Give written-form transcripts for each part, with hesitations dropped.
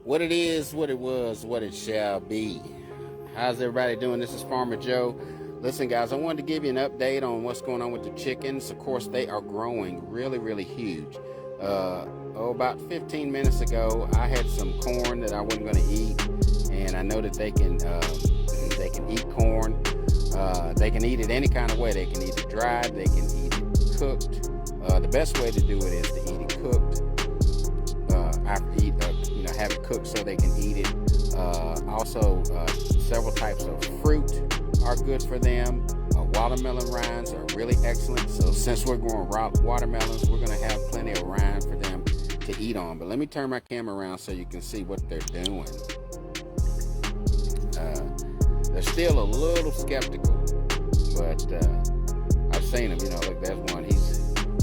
What it is, what it was, what it shall be. How's everybody doing? This is Farmer Joe. Listen, guys, I wanted to give you an update on what's going on with the chickens. Of course, they are growing really huge. About 15 minutes ago, I had some corn that I wasn't going to eat, and I know that they can eat corn. They can eat it any kind of way. They can eat it dried. They can eat it cooked. The best way to do it is to eat it cooked. Have it cooked so they can eat it. Also, several types of fruit are good for them. Watermelon rinds are really excellent. So since we're growing watermelons, we're going to have plenty of rind for them to eat on. But let me turn my camera around so you can see what they're doing. They're still a little skeptical, but I've seen them. Look, there's one.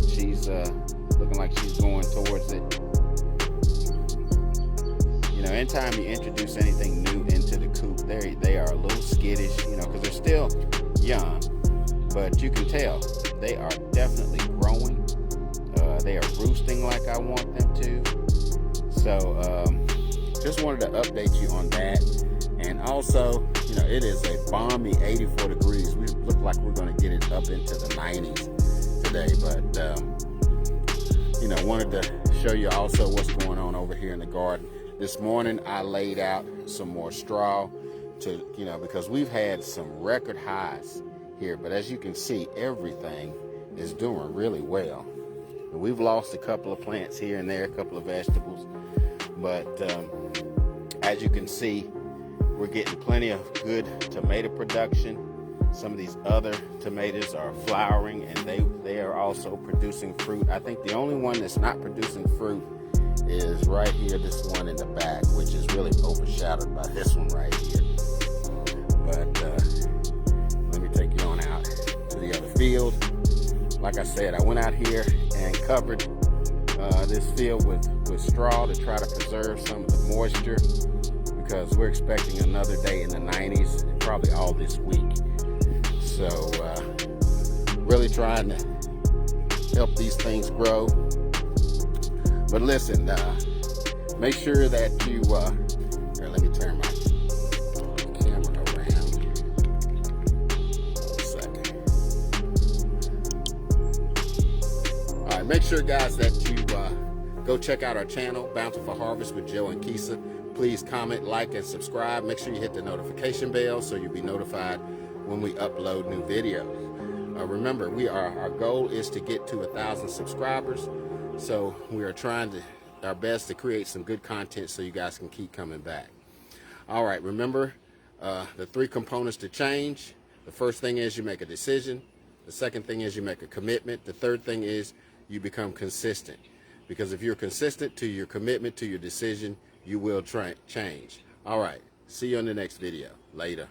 She's looking like she's going towards it. Anytime you introduce anything new into the coop, they are a little skittish, because they're still young, but you can tell they are definitely growing. They are roosting like I want them to. So just wanted to update you on that. And also, it is a balmy 84 degrees. We look like we're going to get it up into the 90s today, but wanted to show you also what's going on over here in the garden. This morning I laid out some more straw because we've had some record highs here, but as you can see, everything is doing really well. And we've lost a couple of plants here and there, a couple of vegetables, but as you can see, we're getting plenty of good tomato production. Some of these other tomatoes are flowering, and they are also producing fruit. I think the only one that's not producing fruit is right here, this one in the back, which is really overshadowed by this one right here. But let me take you on out to the other field. Like I said, I went out here and covered this field with straw to try to preserve some of the moisture, because we're expecting another day in the 90s, and probably all this week. So really trying to help these things grow. But listen, make sure that you, here, let me turn my camera around. 1 second. All right, make sure, guys, that you go check out our channel, Bountiful Harvest with Joe and Kisa. Please comment, like, and subscribe. Make sure you hit the notification bell so you'll be notified when we upload new videos. Remember, our goal is to get to 1,000 subscribers. So we are trying our best to create some good content so you guys can keep coming back. All right, remember the 3 components to change. The first thing is you make a decision. The second thing is you make a commitment. The third thing is you become consistent. Because if you're consistent to your commitment, to your decision, you will change. All right, see you on the next video. Later.